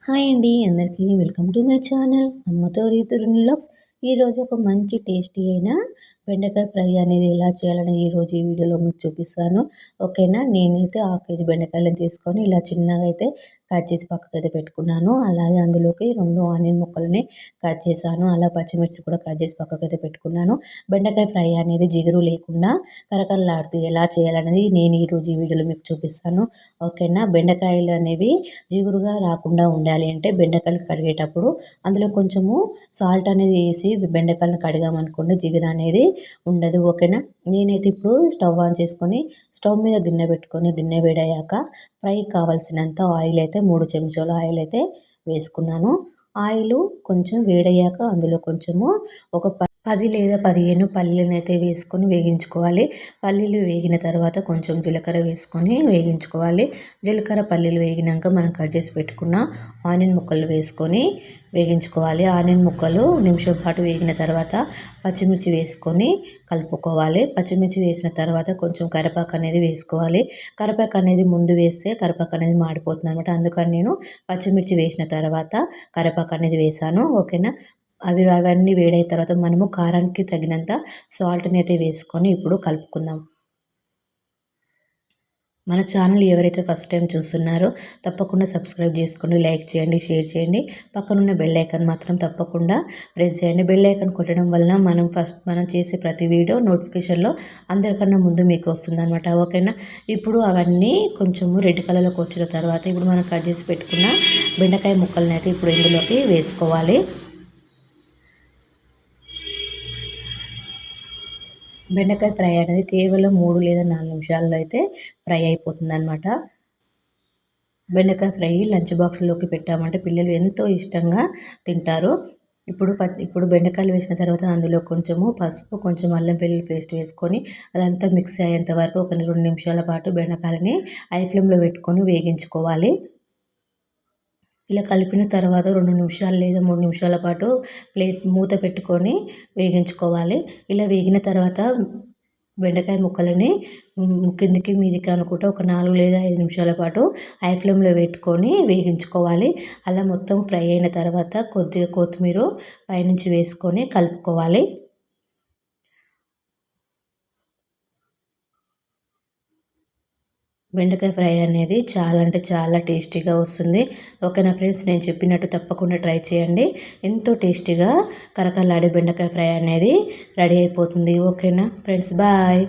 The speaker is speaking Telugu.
హాయ్ అండి అందరికీ వెల్కమ్ టు మై ఛానల్ అమ్మతో రీతులు వ్లాగ్స్. ఈరోజు ఒక మంచి టేస్టీ అయిన బెండకాయ ఫ్రై అనేది ఎలా చేయాలని ఈరోజు ఈ వీడియోలో మీకు చూపిస్తాను. ఓకేనా. నేనైతే 1/2 కేజీ బెండకాయలను తీసుకొని ఇలా చిన్నగా అయితే కట్ చేసి పక్కకైతే పెట్టుకున్నాను. అలాగే అందులోకి 2 ఆనియన్ ముక్కలని కట్ చేశాను. అలా పచ్చిమిర్చి కూడా కట్ చేసి పక్కకైతే పెట్టుకున్నాను. బెండకాయ ఫ్రై అనేది జిగురు లేకుండా కరకరలాడుతూ ఎలా చేయాలనేది నేను ఈరోజు ఈ వీడియోలో మీకు చూపిస్తాను. ఓకేనా. బెండకాయలు అనేవి జిగురుగా రాకుండా ఉండాలి అంటే బెండకాయలు కడిగేటప్పుడు అందులో కొంచెము సాల్ట్ అనేది వేసి బెండకాయలను కడిగామనుకోండి జిగురు అనేది ఉండదు. ఓకేనా. నేనైతే ఇప్పుడు స్టవ్ ఆన్ చేసుకొని స్టవ్ మీద గిన్నె పెట్టుకొని గిన్నె వేడయ్యాక ఫ్రై కావాల్సినంత ఆయిల్ అయితే 3 చెంచాల ఆయిల్ అయితే వేసుకున్నాను. ఆయిల్ కొంచెం వేడయ్యాక అందులో కొంచెము ఒక 10 లేదా 15 పల్లీలను అయితే వేసుకొని వేగించుకోవాలి. పల్లీలు వేగిన తర్వాత కొంచెం జీలకర్ర వేసుకొని వేగించుకోవాలి. జీలకర్ర పల్లీలు వేగినాక మనం కట్ చేసి పెట్టుకున్న ఆనియన్ ముక్కలు వేసుకొని వేగించుకోవాలి. ఆనియన్ ముక్కలు నిమిషం పాటు వేగిన తర్వాత పచ్చిమిర్చి వేసుకొని కలుపుకోవాలి. పచ్చిమిర్చి వేసిన తర్వాత కొంచెం కరివేపాకు అనేది వేసుకోవాలి. కరివేపాకు అనేది ముందు వేస్తే కరివేపాకు అనేది మాడిపోతుంది అనమాట. అందుకని నేను పచ్చిమిర్చి వేసిన తర్వాత కరివేపాకు అనేది వేసాను. ఓకేనా. అవన్నీ వేడైన తర్వాత మనము కారానికి తగినంత సాల్ట్ని అయితే వేసుకొని ఇప్పుడు కలుపుకుందాం. మన ఛానల్ ఎవరైతే ఫస్ట్ టైం చూస్తున్నారో తప్పకుండా సబ్స్క్రైబ్ చేసుకోండి, లైక్ చేయండి, షేర్ చేయండి. పక్కనున్న బెల్ ఐకాన్ మాత్రం తప్పకుండా ప్రెస్ చేయండి. బెల్ ఐకాన్ కొట్టడం వలన మనం చేసే ప్రతి వీడియో నోటిఫికేషన్లో అందరికన్నా ముందు మీకు వస్తుందన్నమాట. ఓకేనా. ఇప్పుడు అవన్నీ కొంచెము రెడ్ కలర్లోకి వచ్చిన తర్వాత ఇప్పుడు మనం కట్ చేసి పెట్టుకున్న బెండకాయ ముక్కలను అయితే ఇప్పుడు ఇందులోకి వేసుకోవాలి. బెండకాయ ఫ్రై అనేది కేవలం 3 లేదా 4 నిమిషాల్లో అయితే ఫ్రై అయిపోతుందన్నమాట. బెండకాయ ఫ్రై లంచ్ బాక్స్లోకి పెట్టామంటే పిల్లలు ఎంతో ఇష్టంగా తింటారు. ఇప్పుడు బెండకాయలు వేసిన తర్వాత అందులో కొంచెము పసుపు, కొంచెం అల్లం వెల్లుల్లి పేస్ట్ వేసుకొని అదంతా మిక్స్ అయ్యేంత వరకు ఒక 2 నిమిషాల పాటు బెండకాయలని హై ఫ్లేమ్లో పెట్టుకొని వేగించుకోవాలి. ఇలా కలిపిన తర్వాత 2 నిమిషాలు లేదా 3 నిమిషాల పాటు మూత పెట్టుకొని వేగించుకోవాలి. ఇలా వేగిన తర్వాత బెండకాయ ముక్కలని కిందికి మీదికి అనుకుంటూ ఒక 4 లేదా 5 నిమిషాల పాటు హై ఫ్లేమ్లో పెట్టుకొని వేగించుకోవాలి. అలా మొత్తం ఫ్రై అయిన తర్వాత కొద్దిగా కొత్తిమీర పైనుంచి వేసుకొని కలుపుకోవాలి. బెండకాయ ఫ్రై అనేది చాలా అంటే చాలా టేస్టీగా వస్తుంది. ఓకేనా ఫ్రెండ్స్. నేను చెప్పినట్టు తప్పకుండా ట్రై చేయండి. ఎంతో టేస్టీగా కరకరలాడే బెండకాయ ఫ్రై అనేది రెడీ అయిపోతుంది. ఓకేనా ఫ్రెండ్స్. బాయ్.